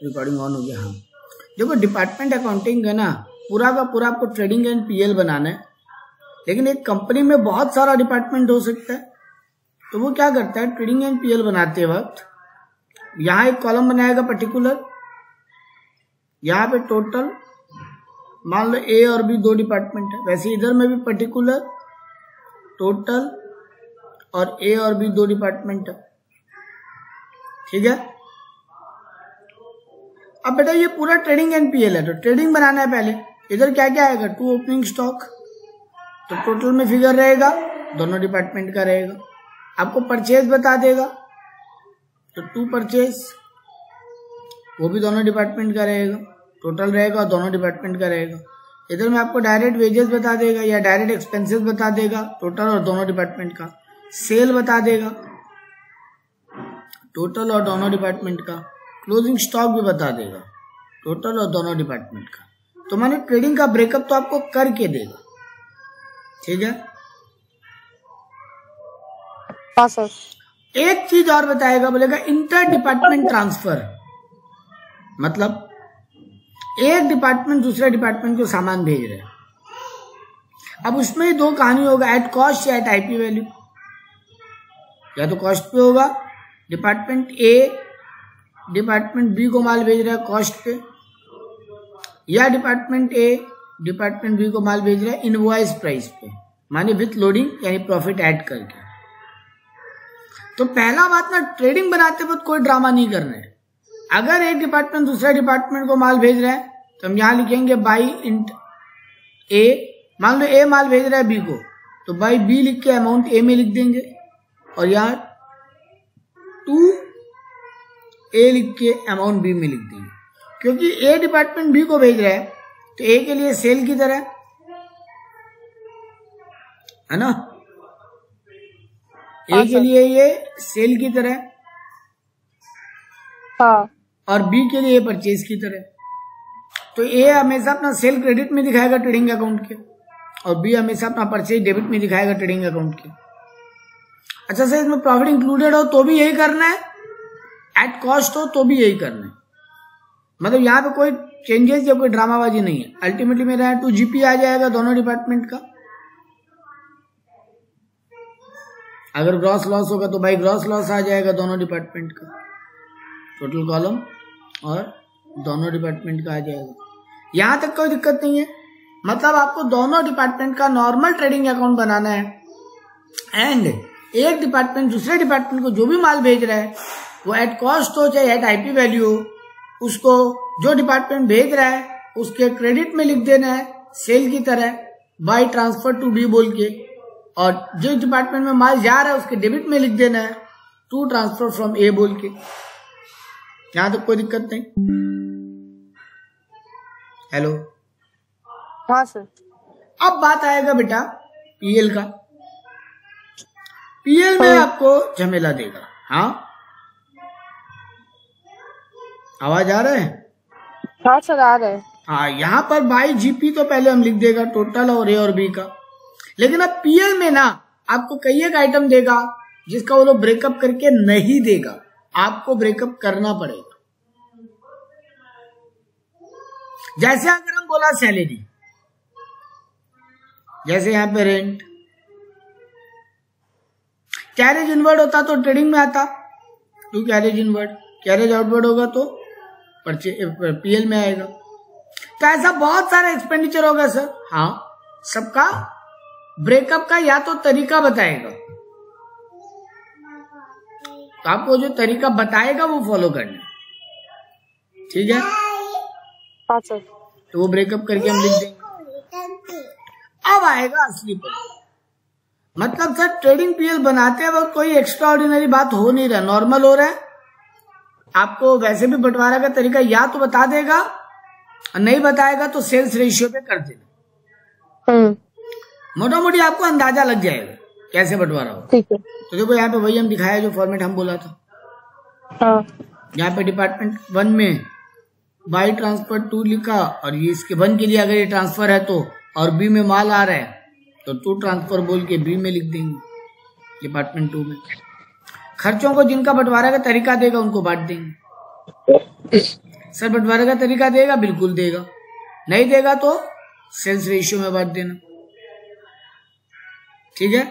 Recording on हो गया। हाँ देखो, डिपार्टमेंट अकाउंटिंग है ना, पूरा का पूरा आपको ट्रेडिंग एंड पीएल बनाना है, लेकिन एक कंपनी में बहुत सारा डिपार्टमेंट हो सकता है। तो वो क्या करता है, ट्रेडिंग एंड पीएल बनाते वक्त यहाँ एक कॉलम बनाएगा पर्टिकुलर, यहाँ पे टोटल, मान लो ए और बी दो डिपार्टमेंट है, वैसे इधर में भी पर्टिकुलर, टोटल और ए और बी दो डिपार्टमेंट है। ठीक है। अब बेटा ये पूरा ट्रेडिंग एंड पीएल है, तो ट्रेडिंग बनाना है पहले। इधर क्या क्या आएगा, 2 ओपनिंग स्टॉक, तो टोटल में फिगर रहेगा, दोनों डिपार्टमेंट का रहेगा। आपको परचेज बता देगा, तो 2 परचेज, वो भी दोनों डिपार्टमेंट का रहेगा, टोटल रहेगा और दोनों डिपार्टमेंट का रहेगा। इधर में आपको डायरेक्ट वेजेस बता देगा या डायरेक्ट एक्सपेंसेस बता देगा, टोटल और दोनों डिपार्टमेंट का। सेल बता देगा, टोटल और दोनों डिपार्टमेंट का। क्लोजिंग स्टॉक भी बता देगा, टोटल और दोनों डिपार्टमेंट का। तो मैंने ट्रेडिंग का ब्रेकअप तो आपको करके देगा। ठीक है। हाँ सर। एक चीज और बताएगा, बोलेगा इंटर डिपार्टमेंट ट्रांसफर, मतलब एक डिपार्टमेंट दूसरे डिपार्टमेंट को सामान भेज रहे हैं। अब उसमें ही 2 कहानी होगा, एट कॉस्ट या एट आईपी वैल्यू। या तो कॉस्ट पे होगा, डिपार्टमेंट ए डिपार्टमेंट बी को माल भेज रहा है कॉस्ट पे, या डिपार्टमेंट ए डिपार्टमेंट बी को माल भेज रहा है इनवॉइस प्राइस पे, माने विथ लोडिंग यानी प्रॉफिट ऐड करके। तो पहला बात ना, ट्रेडिंग बनाते वक्त कोई ड्रामा नहीं करना है। अगर एक डिपार्टमेंट दूसरे डिपार्टमेंट को माल भेज रहा है तो हम यहां लिखेंगे बाई इंट ए। मान लो ए माल भेज रहा है बी को, तो बाई बी लिख के अमाउंट ए में लिख देंगे, और यहाँ 2 ए लिख के अमाउंट बी में लिख देंगे। क्योंकि ए डिपार्टमेंट बी को भेज रहा है तो ए के लिए सेल की तरह है ना, ए के लिए ये सेल की तरह, हाँ, और बी के लिए परचेज की तरह। तो ए हमेशा अपना सेल क्रेडिट में दिखाएगा ट्रेडिंग अकाउंट के, और बी हमेशा अपना परचेज डेबिट में दिखाएगा ट्रेडिंग अकाउंट के। अच्छा सर, इसमें प्रॉफिट इंक्लूडेड हो तो भी यही करना है, एट कॉस्ट हो तो भी यही करना है, मतलब यहाँ पे कोई चेंजेस या कोई ड्रामाबाजी नहीं है। अल्टीमेटली मेरा यहाँ 2 जीपी आ जाएगा दोनों डिपार्टमेंट का। अगर ग्रॉस लॉस होगा तो भाई ग्रॉस लॉस आ जाएगा दोनों डिपार्टमेंट का, टोटल कॉलम और दोनों डिपार्टमेंट का आ जाएगा। यहां तक कोई दिक्कत नहीं है, मतलब आपको दोनों डिपार्टमेंट का नॉर्मल ट्रेडिंग अकाउंट बनाना है, एंड एक डिपार्टमेंट दूसरे डिपार्टमेंट को जो भी माल भेज रहा है वो एट कॉस्ट हो चाहे एट आईपी वैल्यू हो, उसको जो डिपार्टमेंट भेज रहा है उसके क्रेडिट में लिख देना है सेल की तरह, बाय ट्रांसफर टू बी बोल के, और जिस डिपार्टमेंट में माल जा रहा है उसके डेबिट में लिख देना है टू ट्रांसफर फ्रॉम ए बोल के। यहां तक कोई दिक्कत नहीं। हेलो, हाँ सर। अब बात आएगा बेटा पीएल का। पीएल में आपको झमेला देगा। हाँ, आवाज आ रहा है? हाँ सर, आ रहा है। हाँ, यहाँ पर बाई जीपी तो पहले हम लिख देगा टोटल और ए और बी का, लेकिन अब पीएल में ना आपको कई एक आइटम देगा जिसका वो लोग ब्रेकअप करके नहीं देगा, आपको ब्रेकअप करना पड़ेगा। जैसे अगर हम बोला सैलरी, जैसे यहाँ पे रेंट, कैरेज इनवर्ड होता तो ट्रेडिंग में आता, to carriage inward, carriage outward होगा तो पीएल में आएगा। तो ऐसा बहुत सारा एक्सपेंडिचर होगा सर। हाँ, सबका ब्रेकअप का या तो तरीका बताएगा, तो आपको जो तरीका बताएगा वो फॉलो करना, ठीक है? हाँ सर। तो वो ब्रेकअप करके हम लिख देंगे। अब आएगा असली पर, मतलब सर ट्रेडिंग पीएल बनाते वक्त कोई एक्स्ट्रा ऑर्डिनरी बात हो नहीं रहा, नॉर्मल हो रहा है। आपको वैसे भी बंटवारा का तरीका या तो बता देगा, नहीं बताएगा तो सेल्स रेशियो पे कर देगा। मोटा मोटी आपको अंदाजा लग जाएगा कैसे बंटवारा हो। ठीक है। तो देखो यहाँ पे वही हम दिखाया जो फॉर्मेट हम बोला था। हाँ। यहाँ पे डिपार्टमेंट 1 में बाई ट्रांसफर 2 लिखा, और ये इसके 1 के लिए अगर ये ट्रांसफर है तो, और बी में माल आ रहा है तो 2 ट्रांसफर बोल के बी में लिख देंगे डिपार्टमेंट 2 में। खर्चों को जिनका बंटवारा का तरीका देगा उनको बांट देंगे। सर बंटवारे का तरीका देगा, बिल्कुल देगा, नहीं देगा तो सेल्स रेशियो में बांट देना। ठीक है,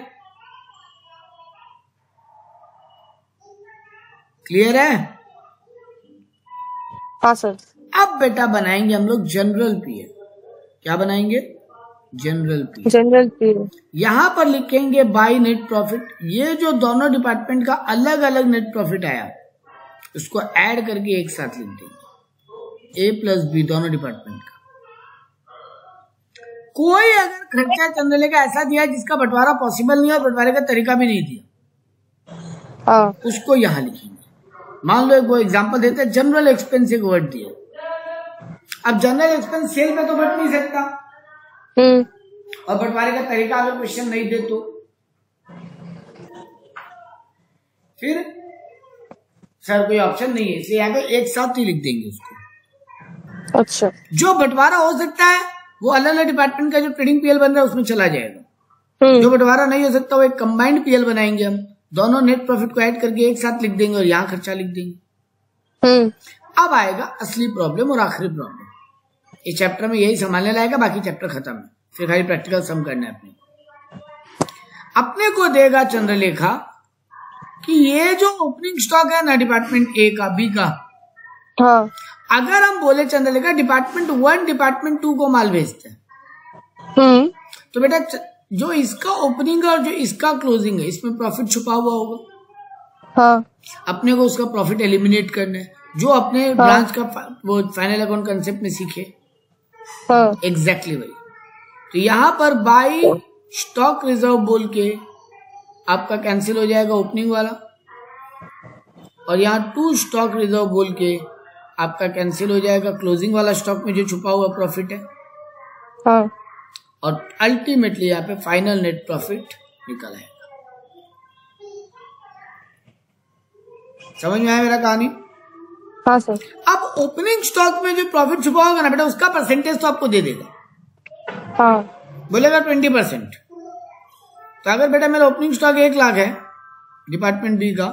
क्लियर है? हाँ सर। अब बेटा बनाएंगे हम लोग जनरल पीए। क्या बनाएंगे? जनरल पीए। जनरल पीए। यहां पर लिखेंगे बाय नेट प्रॉफिट। ये जो दोनों डिपार्टमेंट का अलग अलग नेट प्रॉफिट आया उसको ऐड करके एक साथ लिख देंगे, ए प्लस बी दोनों डिपार्टमेंट का। कोई अगर खर्चा चंद्रले का ऐसा दिया जिसका बंटवारा पॉसिबल नहीं है और बंटवारे का तरीका भी नहीं दिया, उसको यहां लिखेंगे। मान लो एक वो एग्जांपल देते हैं, जनरल एक्सपेंस एक वर्ड दिया। अब जनरल एक्सपेंस सेल पे तो बट नहीं सकता, और बंटवारे का तरीका अगर क्वेश्चन नहीं दे तो फिर सर कोई ऑप्शन नहीं है, इसलिए यहाँ पे एक साथ ही लिख देंगे उसको। अच्छा, जो बंटवारा हो सकता है वो अलग अलग डिपार्टमेंट का जो ट्रेडिंग पीएल बन रहा है उसमें चला जाएगा। जो बंटवारा नहीं हो सकता वो एक कंबाइंड पीएल बनाएंगे हम, दोनों नेट प्रॉफिट को ऐड करके एक साथ लिख देंगे और यहाँ खर्चा लिख देंगे। अब आएगा असली प्रॉब्लम और आखिरी प्रॉब्लम। इस चैप्टर में यही संभालने लाएगा, बाकी चैप्टर खत्म है, फिर खाली प्रैक्टिकल सम करना है। अपने को देगा चंद्रलेखा कि ये जो ओपनिंग स्टॉक है ना डिपार्टमेंट ए का, बी का, हाँ, अगर हम बोले चंद्रलेखा डिपार्टमेंट 1 डिपार्टमेंट 2 को माल भेजते हैं, तो बेटा जो इसका ओपनिंग और जो इसका क्लोजिंग है इसमें प्रॉफिट छुपा हुआ होगा। हाँ, अपने को उसका प्रॉफिट एलिमिनेट करना है, जो अपने ब्रांच का वो फाइनल अकाउंट कंसेप्ट में सीखे। हाँ, एग्जैक्टली वही। तो यहां पर बाई स्टॉक रिजर्व बोल के आपका कैंसिल हो जाएगा ओपनिंग वाला, और यहाँ टू स्टॉक रिजर्व बोल के आपका कैंसिल हो जाएगा क्लोजिंग वाला स्टॉक में जो छुपा हुआ प्रॉफिट है। हाँ, और अल्टीमेटली यहाँ पे फाइनल नेट प्रॉफिट निकल आएगा। समझ में आया मेरा कहानी? हाँ सर। अब ओपनिंग स्टॉक में जो प्रॉफिट छुपा होगा ना बेटा, उसका परसेंटेज तो आपको दे देगा। हाँ, बोलेगा 20%। तो अगर बेटा मेरा ओपनिंग स्टॉक 1 लाख है डिपार्टमेंट बी का,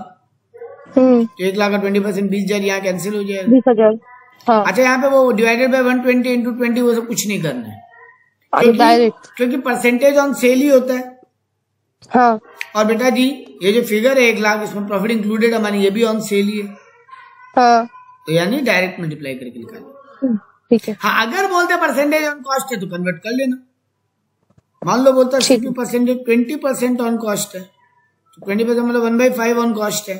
तो 1 लाख का 20% 20,000 यहाँ कैंसिल हो जाएगा। 20,000। हाँ। अच्छा, यहाँ पे वो डिवाइडेड बाय 120 इंटू 20 वो सब कुछ नहीं करना है, क्योंकि परसेंटेज ऑन सेल ही होता है। हाँ। और बेटा जी ये जो फिगर है 1 लाख, इसमें प्रॉफिट इंक्लूडेड है, मानी ये भी ऑन सेल ही है। हाँ। तो यानी डायरेक्ट मल्टीप्लाई करके निकाल। ठीक है। हाँ, अगर बोलते परसेंटेज ऑन कॉस्ट है तो कन्वर्ट कर लेना। मान लो बोलता है परसेंटेज 20% ऑन कॉस्ट है, तो 20% मतलब 1/5 ऑन कॉस्ट है,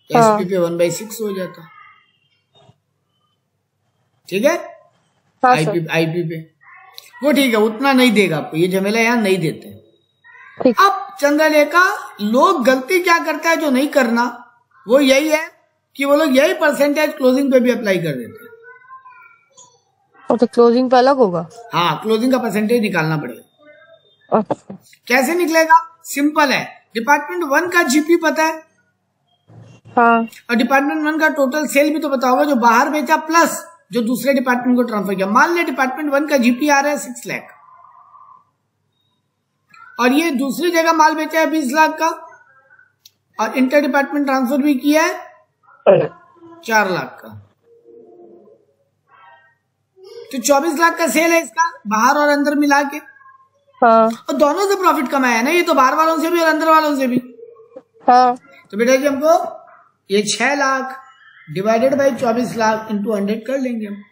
एसपी पे 1/6 हो जाता। ठीक है। आईपी पे वो ठीक है, उतना नहीं देगा आपको, ये झमेला यहाँ नहीं देते। अब चंद्रलेखा लोग गलती क्या करता है जो नहीं करना, वो यही है कि वो लोग यही परसेंटेज क्लोजिंग पे भी अप्लाई कर देते हैं। तो क्लोजिंग पे अलग होगा? हाँ, क्लोजिंग का परसेंटेज निकालना पड़ेगा। कैसे निकलेगा? सिंपल है, डिपार्टमेंट 1 का जीपी पता है। हाँ। और डिपार्टमेंट 1 का टोटल सेल भी तो पता होगा, जो बाहर बेचा प्लस जो दूसरे डिपार्टमेंट को ट्रांसफर किया। मान ले डिपार्टमेंट 1 का जीपी आ रहा है 6 लाख, और ये दूसरी जगह माल बेचा है 20 लाख का, और इंटर डिपार्टमेंट ट्रांसफर भी किया है 4 लाख का, तो 24 लाख का सेल है इसका, बाहर और अंदर मिला के। हाँ। और दोनों से प्रॉफिट कमाया ना, ये तो बाहर वालों से भी और अंदर वालों से भी। हाँ। तो बेटा जी हमको ये 6 lakh divided by 24 lakh into 100 कर लेंगे हम।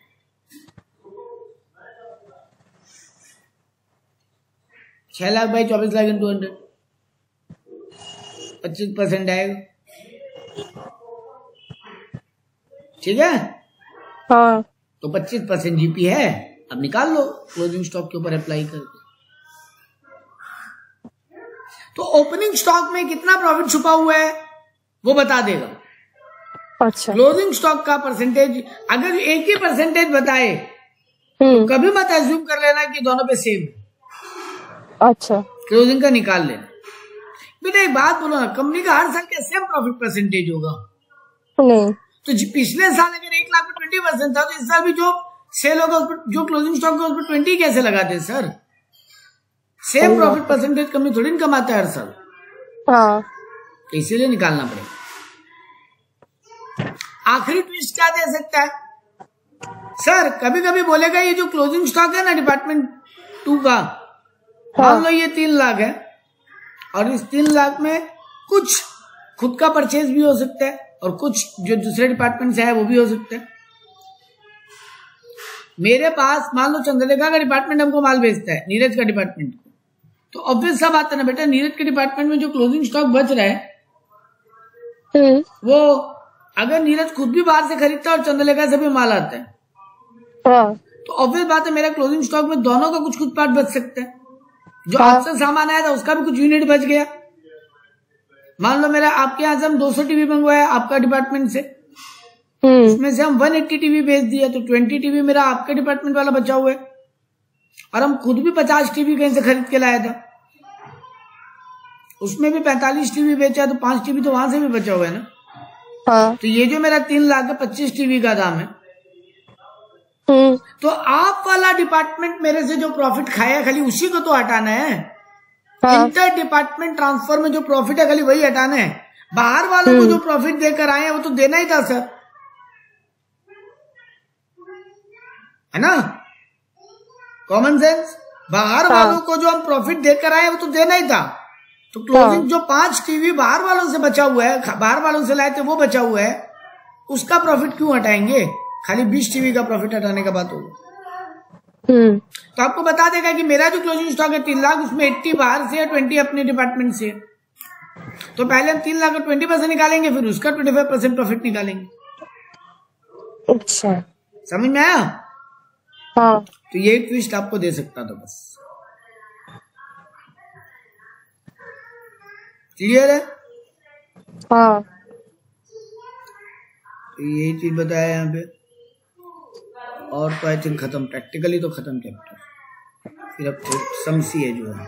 छह लाख बाई 24 लाख इंटू 100, 25% आएगा। ठीक है। हाँ। तो 25% जीपी है, अब निकाल लो क्लोजिंग स्टॉक के ऊपर अप्लाई करके। तो ओपनिंग स्टॉक में कितना प्रॉफिट छुपा हुआ है वो बता देगा। अच्छा। क्लोजिंग स्टॉक का परसेंटेज अगर एक ही परसेंटेज बताए तो कभी मत अज्यूम कर लेना कि दोनों पे सेम है। अच्छा। क्लोजिंग का निकाल लेना। बेटा एक बात बोलो ना, कंपनी का हर साल क्या सेम प्रॉफिट परसेंटेज होगा? नहीं। तो पिछले साल अगर 1 लाख में 20% था, तो इस साल भी जो सेल होगा उस पर, जो क्लोजिंग स्टॉक होगा उस पर 20 कैसे लगाते sir? Same profit percentage company थोड़ी ना कमाता है हर साल। हाँ। इसीलिए निकालना पड़ेगा। आखिरी ट्विस्ट क्या दे सकता है? सर कभी कभी बोलेगा ये जो क्लोजिंग स्टॉक है ना डिपार्टमेंट 2 का, मान लो ये 3 लाख है और इस 3 लाख में कुछ खुद का परचेज भी हो सकता है और कुछ जो दूसरे डिपार्टमेंट से है वो भी हो सकता है। मेरे पास मान लो चंद्रलेखा का डिपार्टमेंट हमको माल बेचता है नीरज का डिपार्टमेंट को, तो ऑब्वियस सा बात है ना बेटा, नीरज के डिपार्टमेंट में जो क्लोजिंग स्टॉक बच रहा है वो अगर नीरज खुद भी बाहर से खरीदता है और चंद्रलेखा से भी माल आता है तो ऑब्वियस बात है मेरा क्लोजिंग स्टॉक में दोनों का कुछ कुछ पार्ट बच सकता है। जो आपसे सामान आया था उसका भी कुछ यूनिट बच गया। मान लो मेरा आपके यहाँ से हम 200 टीवी मंगवाया आपका डिपार्टमेंट से, उसमें से हम 180 टीवी बेच दिया तो 20 टीवी मेरा आपके डिपार्टमेंट वाला बचा हुआ है और हम खुद भी 50 टीवी कहीं से खरीद के लाया था, उसमें भी 45 टीवी बेचा तो 5 टीवी तो वहां से भी बचा हुआ है ना। तो ये जो मेरा 3 लाख का 25 टीवी का दाम है, तो आप वाला डिपार्टमेंट मेरे से जो प्रॉफिट खाया खाली उसी को तो हटाना है। इंटर डिपार्टमेंट ट्रांसफर में जो प्रॉफिट है खाली वही हटाना है। बाहर वालों को जो प्रॉफिट देकर आए हैं वो तो देना ही था सर, है ना, कॉमन सेंस। बाहर वालों को जो हम प्रॉफिट देकर आए वो तो देना ही था। तो क्लोजिंग जो 5 टीवी बाहर वालों से बचा हुआ है, बाहर वालों से लाए थे वो बचा हुआ है, उसका प्रॉफिट क्यों हटाएंगे? खाली 20 टीवी का प्रॉफिट हटाने का बात होगा। तो आपको बता देगा कि मेरा जो क्लोजिंग स्टॉक है 3 लाख, उसमें 80 बाहर से है, 20 अपने डिपार्टमेंट से। तो पहले हम 3 लाख का 20% निकालेंगे, फिर उसका 25% प्रॉफिट निकालेंगे। अच्छा, समझ में आया? हाँ। तो ये ट्विस्ट आपको दे सकता था, बस। क्लियर है? हाँ। तो यही चीज बताया यहाँ पे, और तो आई थिंक खत्म, प्रैक्टिकली तो खत्म चैप्टर। फिर अब समसी है जो है।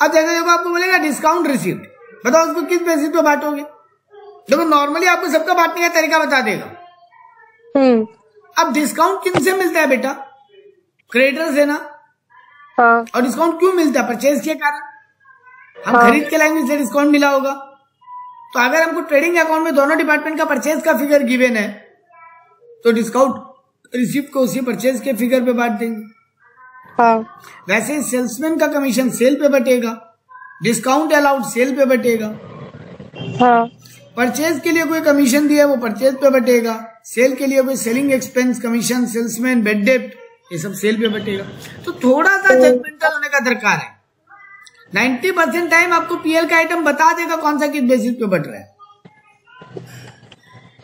अब देखो आपको बोलेगा डिस्काउंट रिसीव्ड, बताओ उसको किस बेसिस पे बांटोगे? देखो नॉर्मली आपको सबका बांटने का तरीका बता देगा। अब डिस्काउंट किन से मिलता है बेटा? क्रेडिटर से ना। हाँ। और डिस्काउंट क्यों मिलता है? परचेज के कारण। हम खरीद के लाएंगे इसलिए डिस्काउंट मिला होगा। तो अगर हमको ट्रेडिंग अकाउंट में दोनों डिपार्टमेंट का परचेज का फिगर गिवन है तो डिस्काउंट रिसीप्ट को उसी परचेज के फिगर पे बांट देंगे। हाँ। वैसे सेल्समैन का कमीशन सेल पे बटेगा, डिस्काउंट अलाउड सेल पे बटेगा। हाँ। परचेज के लिए कोई कमीशन दिया वो परचेज पे बटेगा, सेल के लिए कोई selling expense, commission, salesman, bad डेप्ट, ये सब सेल पे बटेगा। तो थोड़ा सा जजमेंटल होने का दरकार है। 90% टाइम आपको पीएल का आइटम बता देगा कौन सा किस बेसिस पे बट रहा है।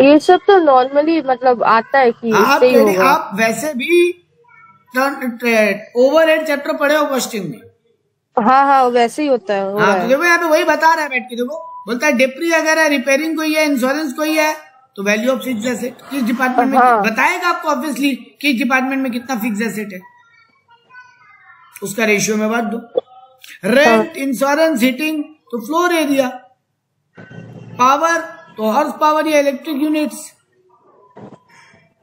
ये सब तो नॉर्मली मतलब आता है कि आप वैसे भी ओवरहेड चैप्टर पढ़े हो क्वेश्चन में। हाँ हाँ वैसे ही होता है। हाँ तो देखो यहाँ पे वही बता रहा है बैठ के, देखो बोलता है डेप्री अगर है, रिपेयरिंग कोई है, इंश्योरेंस कोई है, तो वैल्यू ऑफ फिक्स एसेट किस डिपार्टमेंट में बताएगा आपको ऑब्वियसली किस डिपार्टमेंट में कितना फिक्स एसेट है, उसका रेशियो में बांट दो। रेंट, इंश्योरेंस, हीटिंग तो फ्लोर एरिया, पावर तो हॉर्स पावर या इलेक्ट्रिक यूनिट्स,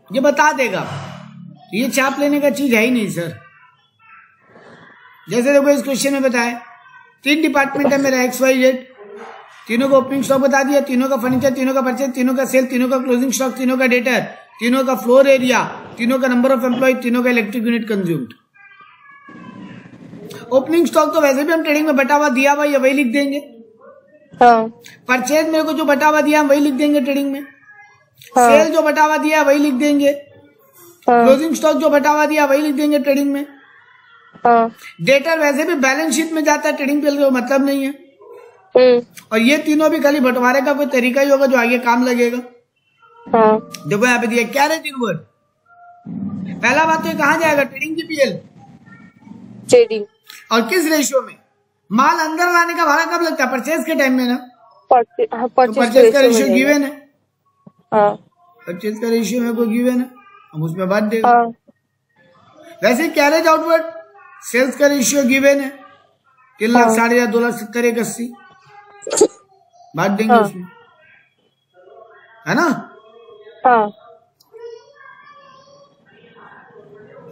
ये बता देगा। तो ये चाप लेने का चीज है ही नहीं सर। जैसे देखो इस क्वेश्चन में बताया 3 डिपार्टमेंट है मेरा XYZ, तीनों का ओपनिंग स्टॉक बता दिया, तीनों का फर्नीचर, तीनों का परचेज, तीनों का सेल, तीनों का क्लोजिंग स्टॉक, तीनों का डेटर, तीनों का फ्लोर एरिया, तीनों का नंबर ऑफ एम्प्लॉय, तीनों का electric unit consumed. Opening stock तो वैसे भी हम ट्रेडिंग में बटा हुआ दिया हुआ ये वही लिख देंगे। हाँ। परचेज मेरे को जो बटा हुआ दिया हम वही लिख देंगे ट्रेडिंग में। हाँ। सेल जो बटा हुआ दिया वही लिख देंगे। हाँ। क्लोजिंग स्टॉक जो बटा हुआ दिया वही लिख देंगे ट्रेडिंग में। हाँ। डेटर वैसे भी बैलेंस शीट में जाता है, ट्रेडिंग पे मतलब नहीं है। और ये तीनों भी खाली बंटवारे का कोई तरीका ही होगा जो आगे काम लगेगा। हाँ। देखो यहाँ पे दिया कैरेज इनवर्ड। पहला बात तो ये कहाँ जाएगा? ट्रेडिंग की पीएल, ट्रेडिंग। और किस रेशियो में? माल अंदर लाने का भाड़ा कब लगता है? परचेज के टाइम में ना। परचेज का रेशियो गिवन है। हाँ। परचेज का रेशियो में कोई गिवन है, हम उसमें बांट देंगे। हाँ। वैसे कैरेज आउटवर्ड, सेल्स का रेशियो गिवन है 3 लाख 60,000, 2 लाख 70, 1 80 बांट देंगे। हाँ। उसमें है ना। हाँ।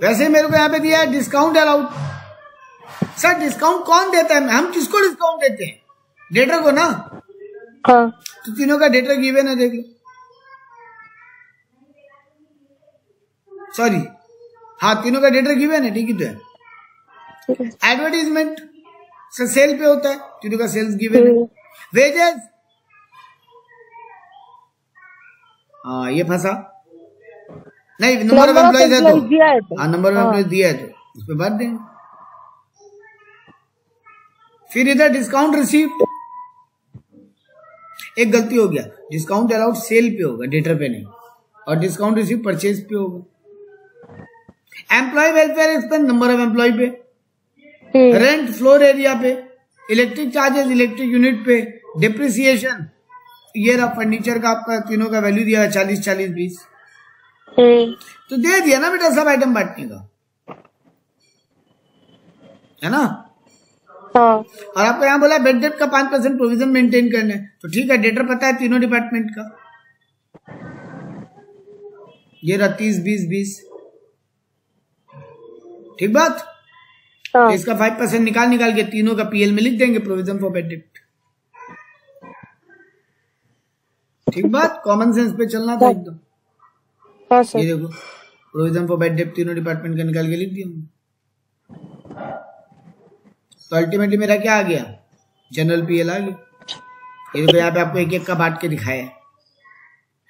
वैसे मेरे को यहाँ पे दिया है डिस्काउंट अलाउड। सर डिस्काउंट कौन देता है? हम किसको डिस्काउंट देते हैं? डेटर को ना। हाँ तो तीनों का डेटा गिवन है, देख लो। सॉरी, हाँ तीनों का डेटा गिवन है, ठीक ही तो है। एडवर्टीजमेंट सेल पे होता है, तीनों का सेल्स गिवन है। वेजेस, हाँ ये फंसा नहीं, नंबर ऑफ एम्प्लॉइज है तो, हाँ नंबर ऑफ एम्प्लॉइज दिया है तो उस पर बात देंगे। फिर इधर डिस्काउंट रिसीव्ड, एक गलती हो गया, डिस्काउंट अलाउड सेल पे होगा, डेटर पे नहीं, और डिस्काउंट रिसीव परचेज पे होगा। Employ welfare expense number of employ पे, रेंट फ्लोर एरिया पे, इलेक्ट्रिक चार्जेस इलेक्ट्रिक यूनिट पे, डिप्रिसिएशन, ये रहा फर्नीचर का आपका तीनों का वैल्यू दिया है 40 40 20, तो दे दिया ना बेटा सब आइटम बांटने का, है ना। हाँ। और आपको यहाँ बोला बेड डेट का 5% प्रोविजन मेंटेन करना है, तो ठीक है, डेटर पता है तीनों डिपार्टमेंट का, ये रहा 30 20 20, ठीक बात। हाँ। इसका 5% निकाल के तीनों का पीएल में लिख देंगे, प्रोविजन फॉर बेड डेट, ठीक बात। कॉमन सेंस पे चलना था एकदम। हाँ सर। ये देखो प्रोविजन फॉर बेड डेट तीनों डिपार्टमेंट का निकाल के लिख दिया। तो अल्टीमेटली मेरा क्या आ गया, जनरल पीएल आ गया। ये देखो यहाँ पे आपको एक एक का बांट के दिखाया है।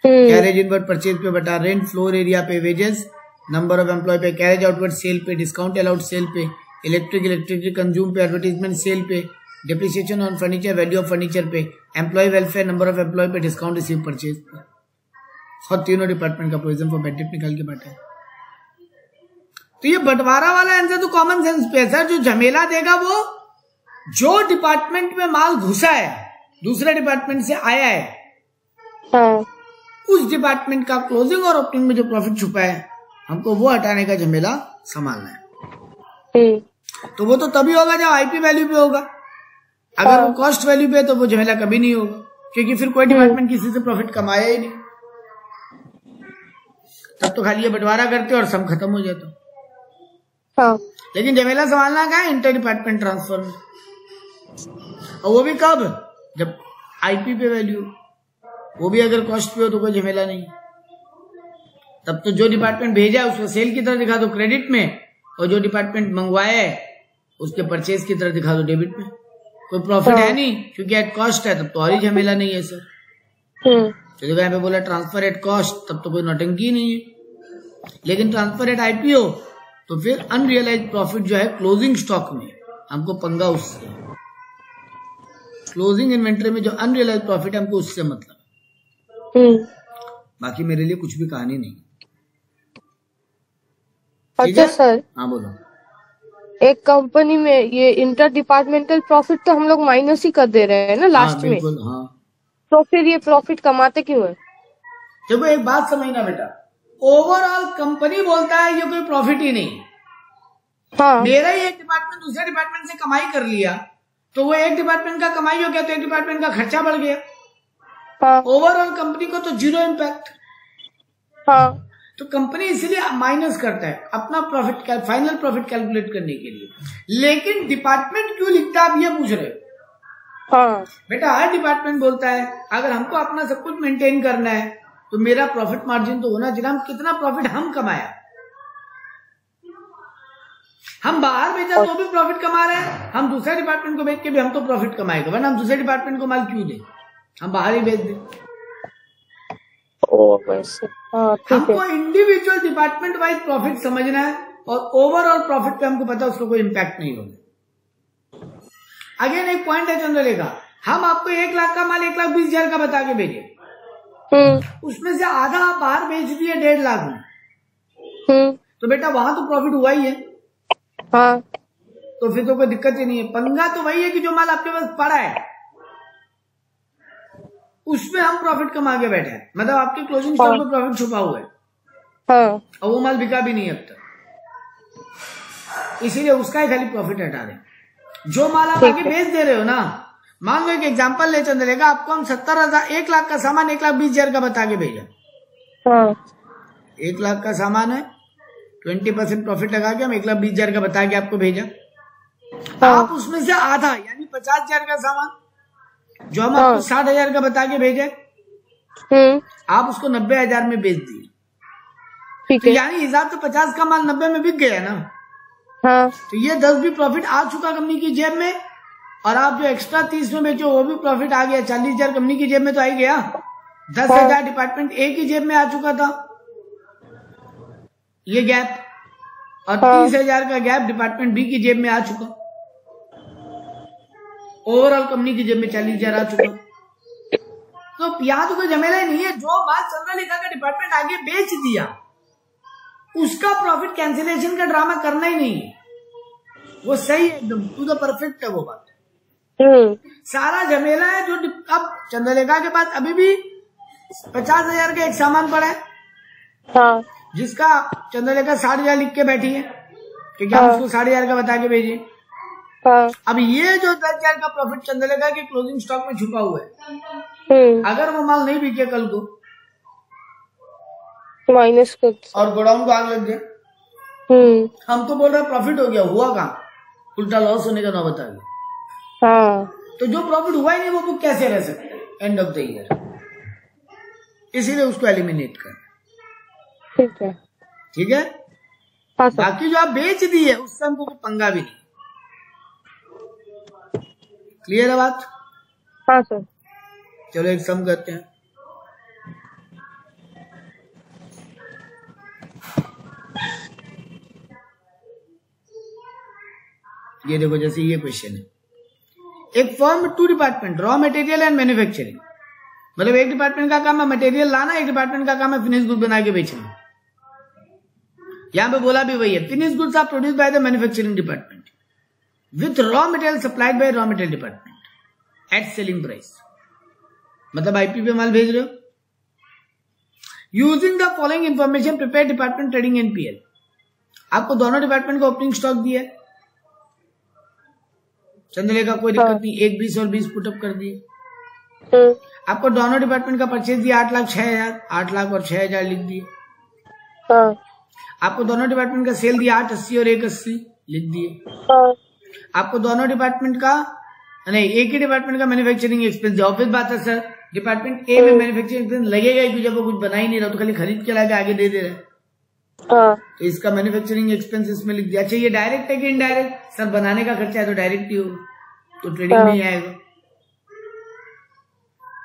कैरेज इनवर्ड परचेज पे बटा, रेंट फ्लोर एरिया पे, वेजेस नंबर ऑफ एम्प्लॉय पे, कैरेज आउटवर्ड सेल पे, डिस्काउंट अलाउड सेल पे, इलेक्ट्रिक कंज्यूम पे, एडवर्टीजमेंट सेल पे, depreciation on furniture value of furniture पे, employ welfare number of employ पे, डिस्काउंट रिसीव परचेज पे, और तीनों डिपार्टमेंट का प्रोविजन फॉर बेड डेट निकाल के बांटा है। तो ये बंटवारा वाला आंसर तो कॉमन सेंस पे है सर। जो झमेला देगा वो जो डिपार्टमेंट में माल घुसा है, दूसरे डिपार्टमेंट से आया है, हाँ। उस डिपार्टमेंट का क्लोजिंग और ओपनिंग में जो प्रॉफिट छुपा है, हमको वो हटाने का झमेला संभालना है। तो वो तो तभी होगा जब आईपी वैल्यू पे होगा। अगर वो कॉस्ट वैल्यू पे है तो वो झमेला कभी नहीं होगा, क्योंकि फिर कोई डिपार्टमेंट किसी से प्रॉफिट कमाया ही नहीं, तब तो खाली ये बंटवारा करते और सम खत्म हो जाता। हाँ। लेकिन झमेला संभालना क्या है, इंटर डिपार्टमेंट ट्रांसफर में, और वो भी कब, जब आईपी पे वैल्यू, वो भी अगर कॉस्ट पे हो तो कोई झमेला नहीं। तब तो जो डिपार्टमेंट भेजा है उसको सेल की तरह दिखा दो क्रेडिट में, और जो डिपार्टमेंट मंगवाया है उसके परचेज की तरह दिखा दो डेबिट में। कोई प्रॉफिट है नहीं क्योंकि एट कॉस्ट है, तब तो और ही झमेला नहीं है सर। तो यहाँ पे बोला ट्रांसफर एट कॉस्ट, तब तो कोई नौटंकी नहीं है। लेकिन ट्रांसफर एट आईपीओ तो फिर अनरियलाइज प्रॉफिट जो है क्लोजिंग स्टॉक में, हमको पंगा उससे, क्लोजिंग इन्वेंटरी में जो अनरियलाइज प्रॉफिट है हमको उससे मतलब। बाकी मेरे लिए कुछ भी कहानी नहीं। अच्छा सर, हाँ बोलो। एक कंपनी में ये इंटर डिपार्टमेंटल प्रॉफिट तो हम लोग माइनस ही कर दे रहे हैं ना लास्ट में। हाँ। तो फिर ये प्रॉफिट कमाते क्यों है? देखो एक बात समझना बेटा, ओवरऑल कंपनी बोलता है ये कोई प्रॉफिट ही नहीं। हाँ। मेरा ही एक डिपार्टमेंट दूसरे डिपार्टमेंट से कमाई कर लिया, तो वो एक डिपार्टमेंट का कमाई हो गया तो एक डिपार्टमेंट का खर्चा बढ़ गया। हाँ। ओवरऑल कंपनी को तो जीरो इम्पैक्ट। हाँ। तो कंपनी इसलिए माइनस करता है अपना प्रॉफिट, फाइनल प्रॉफिट कैलकुलेट करने के लिए। लेकिन डिपार्टमेंट क्यों लिखता है आप ये पूछ रहे हो? हाँ। बेटा हर डिपार्टमेंट बोलता है अगर हमको अपना सब कुछ मेंटेन करना है तो मेरा प्रॉफिट मार्जिन तो होना चाहिए, हम कितना प्रॉफिट हम कमाया। हम बाहर बेचा तो भी प्रॉफिट कमा रहे हैं, हम दूसरे डिपार्टमेंट को बेच के भी हम तो प्रॉफिट कमाएगा, वरना हम दूसरे डिपार्टमेंट को माल क्यों दें, हम बाहर ही बेच दें। हमको इंडिविजुअल डिपार्टमेंट वाइज प्रॉफिट समझना है और ओवरऑल प्रॉफिट पे हमको पता है उसको कोई इम्पैक्ट नहीं होगा। अगेन एक पॉइंट है चंद्रलेखा, हम आपको 1 लाख का माल 1,20,000 का बता के भेजे, उसमें से आधा आप बाहर बेच दिए 1.5 लाख में, तो बेटा वहां तो प्रॉफिट हुआ ही है। हाँ। तो फिर तो कोई दिक्कत ही नहीं है। पंगा तो वही है कि जो माल आपके पास पड़ा है उसमें हम प्रॉफिट कमा के बैठे हैं, मतलब आपके क्लोजिंग स्टॉक में प्रॉफिट छुपा हुआ है। हाँ। और वो माल बिका भी नहीं अब तक, इसीलिए उसका ही खाली प्रॉफिट हटा दें। जो माल आप आगे बेच दे रहे हो ना, मान लो एक एग्जांपल ले चंद्रलेखा, आपको हम 70,000 1 लाख का सामान 1,20,000 का बता के भेजा। हाँ। 1 लाख का सामान है, 20% प्रॉफिट लगा के हम 1,20,000 का बता के आपको भेजा। हाँ। आप उसमें से आधा यानी 50,000 का सामान जो हम आपको 60,000 का बता के भेजे, आप उसको 90,000 में बेच दिए, ठीक है। है। यानी हिसाब से 50 का माल 90 में बिक गया ना। हाँ। तो ये 10 भी प्रॉफिट आ चुका कंपनी की जेब में, और आप जो एक्स्ट्रा 30 में बेचो वो भी प्रॉफिट आ गया। 40,000 कंपनी की जेब में तो आ ही गया, 10,000 डिपार्टमेंट ए की जेब में आ चुका था, ये गैप, और 30,000 का गैप डिपार्टमेंट बी की जेब में आ चुका। ओवरऑल कंपनी की जेब में 40,000 आ चुका। तो यहाँ तो कोई झमेला ही नहीं है। जो माल चंद्रलेखा का डिपार्टमेंट आगे बेच दिया उसका प्रॉफिट कैंसिलेशन का ड्रामा करना ही नहीं है, वो सही है एकदम, टू द परफेक्ट है वो बात। सारा झमेला है जो अब चंद्रलेखा के पास अभी भी 50,000 का एक सामान पड़ा है, हाँ। जिसका चंद्रलेखा 60,000 लिख के बैठी है, क्योंकि हम उसको 60,000 का बता के भेजिए। हाँ। अब ये जो 10,000 का प्रॉफिट चंद्रलेखा के क्लोजिंग स्टॉक में छुपा हुआ है, अगर वो माल नहीं बिके कल को माइनस कर, और गोडाउन को आग लग गया, हम तो बोल रहे प्रॉफिट हो गया, हुआ कहाँ, उल्टा लॉस होने का नौबत आ गया। हाँ। तो जो प्रॉफिट हुआ ही नहीं वो बुक कैसे रह सकता है एंड ऑफ द ईयर, इसीलिए उसको एलिमिनेट कर। ठीक है, ठीक है। हाँ सर। बाकी जो आप बेच दी है उससे हमको कोई पंगा भी नहीं। क्लियर है बात? हाँ सर। चलो एक सम करते हैं। ये देखो, जैसे ये क्वेश्चन है, एक फर्म में 2 department, raw material and manufacturing, मतलब एक डिपार्टमेंट का काम है मटेरियल लाना, एक डिपार्टमेंट का काम है फिनिश गुड बना के बेचना। यहां पे बोला भी वही है, finish goods are produce by the manufacturing department with raw material supplied by raw material department at selling price, मतलब आईपी पे माल भेज रहे हो। Using the following information prepare department trading and PL, आपको दोनों डिपार्टमेंट का ओपनिंग स्टॉक दिया है चंद्रलेखा, कोई दिक्कत नहीं, 1, 20 और 20 पुटअप कर दिए। आपको दोनों डिपार्टमेंट का परचेज दिया 8,06,000, 8 लाख और 6,000 लिख दिए। आपको दोनों डिपार्टमेंट का सेल दिया 880 और 180 लिख दिए। आपको दोनों डिपार्टमेंट का नहीं, एक ही डिपार्टमेंट का मैन्युफैक्चरिंग एक्सपेंस दिया। ऑफिस बात है सर, डिपार्टमेंट ए में मैन्युफैक्चरिंग एक्सपेंस लगेगा ही, जब वो कुछ बना ही नहीं रहा तो खाली खरीद के लाके आगे दे रहे हैं, तो इसका मैन्युफैक्चरिंग एक्सपेंस इसमें लिख दिया। अच्छा, ये डायरेक्ट है कि इनडायरेक्ट? सर बनाने का खर्चा है तो डायरेक्ट ही होगा, तो ट्रेडिंग नहीं आएगा।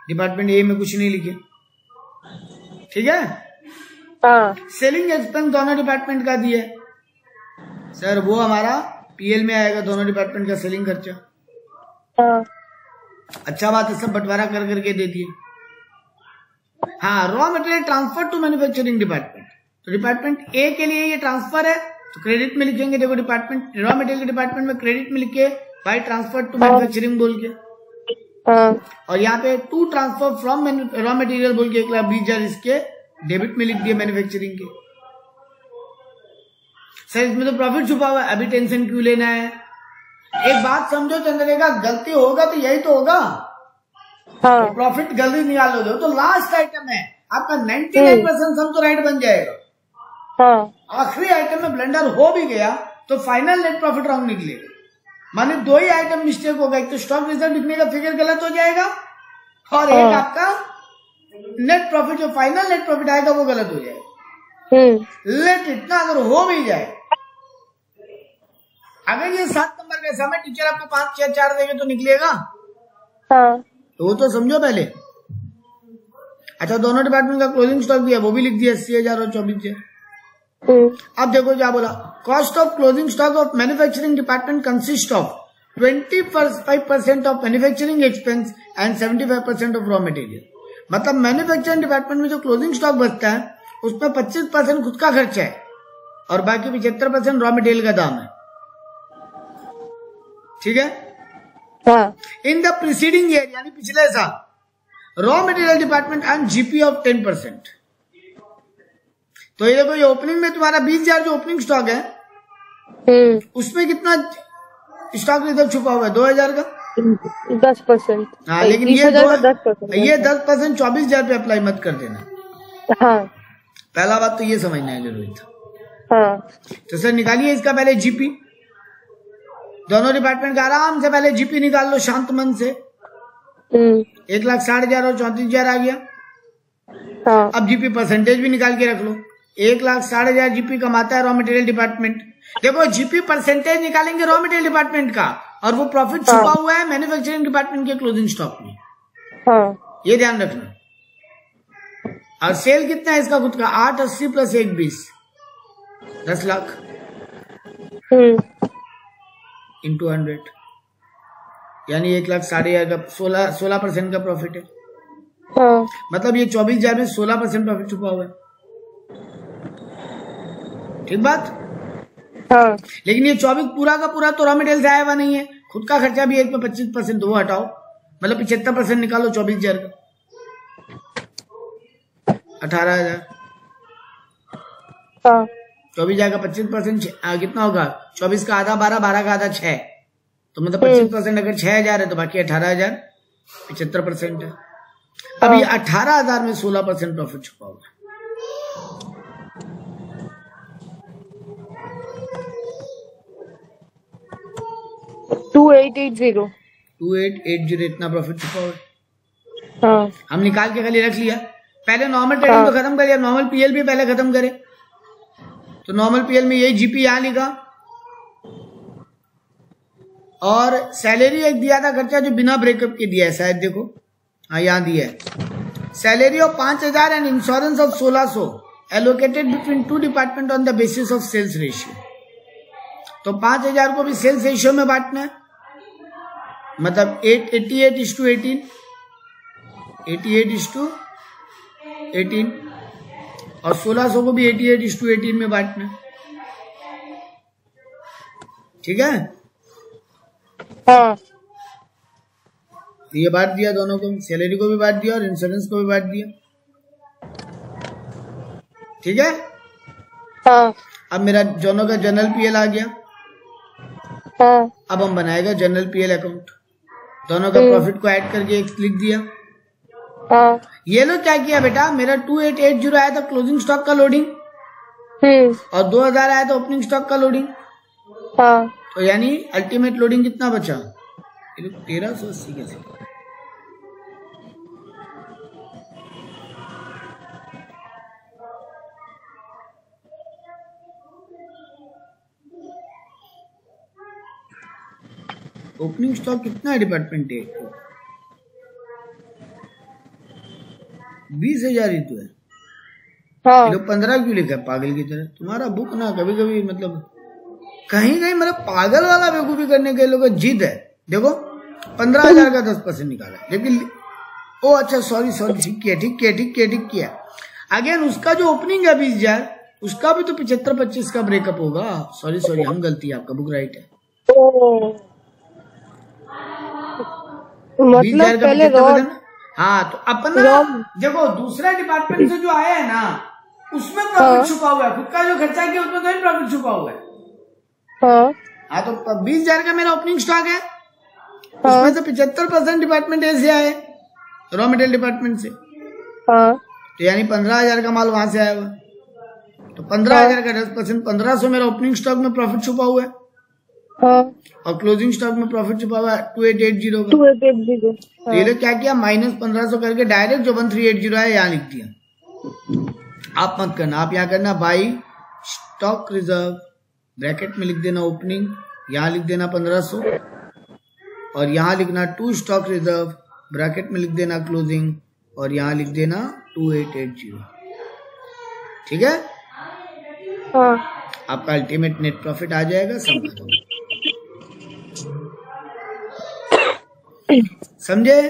डिपार्टमेंट ए में कुछ नहीं लिखे, ठीक है। सेलिंग एक्सपेंस दोनों डिपार्टमेंट का दिया सर, वो हमारा पीएल में आएगा, दोनों डिपार्टमेंट का सेलिंग खर्चा। अच्छा बात है, सब बंटवारा कर करके दे दिए। हाँ, raw material transfer to manufacturing department, तो डिपार्टमेंट ए के लिए ये ट्रांसफर है तो क्रेडिट में लिखेंगे। देखो, डिपार्टमेंट रॉ मटेरियल के डिपार्टमेंट में क्रेडिट में लिखे बाय ट्रांसफर टू मैन्युफैक्चरिंग बोल के, और यहाँ पे to transfer from raw material बोल के 1,20,000 इसके डेबिट में लिख दिए मैन्युफैक्चरिंग के। सर इसमें तो प्रॉफिट छुपा हुआ है, अभी टेंशन क्यों लेना है? एक बात समझो चंद्रलेखा, गलती होगा तो यही तो होगा, तो प्रॉफिट गलती निकाल लोगे तो लास्ट आइटम है आपका 99% सम तो राइट बन जाएगा। आखिरी आइटम में ब्लेंडर हो भी गया तो फाइनल नेट प्रॉफिट रॉन्ग निकलेगा। माने 2 ही आइटम मिस्टेक होगा, एक तो स्टॉक रिजर्व लिखने का फिगर गलत हो जाएगा, और एक आपका नेट प्रॉफिट, जो फाइनल नेट प्रॉफिट आएगा वो गलत हो जाएगा। लेट इतना अगर हो भी जाए, अगर ये 7 नंबर का समय टीचर आपको 5, 6, 4 देंगे तो निकलेगा, तो वो तो समझो पहले। अच्छा, दोनों डिपार्टमेंट का क्लोजिंग स्टॉक दिया, वो भी लिख दिया 80,000 और 24,000। अब देखो क्या बोला, cost of closing stock of manufacturing department consist of 25% of manufacturing expense and 75% of raw material. मतलब मैन्युफैक्चरिंग डिपार्टमेंट में जो क्लोजिंग स्टॉक बचता है उसमें 25% खुद का खर्चा है और बाकी 75% रॉ मटेरियल का दाम है, ठीक है। इन द प्रीसीडिंग ईयर, यानी पिछले साल, raw material department and GP of 10%। तो ये देखो, ये ओपनिंग में तुम्हारा 20,000 जो ओपनिंग स्टॉक है उसमें कितना स्टॉक रिजर्व छुपा हुआ है? 2,000 का 10%। हाँ, लेकिन ये 10% 24,000 पे अप्लाई मत कर देना। पहला बात तो ये समझना है जरूरी था। तो सर निकालिए इसका पहले जीपी, दोनों डिपार्टमेंट का आराम से पहले जीपी निकाल लो शांत मन से। 1,60,000 और 34,000 आ गया। हाँ। अब जीपी परसेंटेज भी निकाल के रख लो। 1,60,000 जीपी कमाता है रॉ मटेरियल डिपार्टमेंट। देखो जीपी परसेंटेज निकालेंगे रॉ मटेरियल डिपार्टमेंट का, और वो प्रॉफिट छुपा हुआ है मैन्युफैक्चरिंग डिपार्टमेंट के क्लोजिंग स्टॉक में। हाँ। ये ध्यान रखना। और सेल कितना है इसका खुद का? 880 प्लस 120, 10 लाख इंटू 100, यानी 1,60,000 का 16% का प्रॉफिट है। हाँ। मतलब ये 24,000 में 16% प्रॉफिट छुपा हुआ है। ठीक बात? हाँ। लेकिन ये 24 पूरा का पूरा तो रॉ मटेरियल से आया हुआ नहीं है, खुद का खर्चा भी एक में 25%, वो हटाओ, मतलब 75% निकालो 24,000 का, 18,000। हाँ। 24,000 का 25% कितना होगा? 24 का आधा 12, 12 का आधा 6, तो मतलब 25% अगर 6,000 है तो बाकी 18,000, 75% है। अब ये 18,000 में 16% प्रॉफिट छुपा हुआ है। $2,880 इतना प्रॉफिट छुपा हुआ है। हाँ। हम निकाल के खाली रख लिया। पहले नॉर्मल ट्रेडिंग तो खत्म करिए, नॉर्मल पीएल भी पहले खत्म करे। तो नॉर्मल पीएल में यही जीपी यहां लिखा, और सैलरी एक दिया था खर्चा जो बिना ब्रेकअप के दिया है शायद, देखो हाँ यहां दिया है। Salary of 5,000 and insurance of 1,600 allocated between 2 department on the basis of sales ratio. तो 5,000 को भी सेल्स रेशियो में बांटना है, मतलब 88:18, 88:18, और 1,600 को भी 88:18 में बांटना है। ठीक है? हाँ। ये बांट दिया दोनों को, सैलरी को भी बांट दिया और इंश्योरेंस को भी बांट दिया। ठीक है? हाँ। अब मेरा दोनों का जनरल पीएल आ गया। हाँ। अब हम बनाएगा जनरल पीएल अकाउंट। दोनों का प्रॉफिट को ऐड करके एक लिख दिया। हाँ। ये लो क्या किया बेटा, मेरा 2,880 आया था क्लोजिंग स्टॉक का लोडिंग, और 2,000 आया था ओपनिंग स्टॉक का लोडिंग। हाँ। तो यानी अल्टीमेट लोडिंग कितना बचा? 1,380 कैसे? ओपनिंग स्टॉक कितना है डिपार्टमेंट ए? 20,000 ही तो है। हाँ। ये लोग 15 क्यों लिखा है पागल की तरह? तुम्हारा बुक ना कभी कभी मतलब कहीं कहीं मतलब पागल वाला बेवकूफी करने के लोगों जिद है। देखो 15,000 का 10% निकाला, लेकिन ओ अच्छा सॉरी ठीक किया। अगेन उसका जो ओपनिंग है 20,000, उसका भी तो 75-25 का ब्रेकअप होगा। सॉरी हम गलती है, आपका बुक राइट है। मतलब पहले हाँ, तो अपना देखो दूसरा डिपार्टमेंट से जो आया है ना, उसमें प्रॉफिट छुपा हुआ है। खुद का जो खर्चा किया उसमें तो प्रॉफिट छुपा हुआ है। हाँ, तो 20,000 का मेरा ओपनिंग स्टॉक है, उसमें से 75% डिपार्टमेंट ए से आए, रॉ मटेरियल डिपार्टमेंट से। तो यानी 15,000 का माल वहां से आया हुआ, तो 15,000 का 10%, 1,500 मेरा ओपनिंग स्टॉक में प्रॉफिट छुपा हुआ है। और क्लोजिंग स्टॉक में प्रॉफिट छुपा हुआ है 2,880 का। 2,880। ये लोग क्या किया, माइनस 1,500 करके डायरेक्ट जो 1,380 है यहाँ लिख दिया। आप मत करना, आप यहाँ करना बाई स्टॉक रिजर्व, ब्रैकेट में लिख देना ओपनिंग, यहाँ लिख देना 1,500, और यहाँ लिखना टू स्टॉक रिजर्व, ब्रैकेट में लिख देना क्लोजिंग, और यहाँ लिख देना 2,880। ठीक है? आपका अल्टीमेट नेट प्रॉफिट आ जाएगा। सब खत्म। समझे?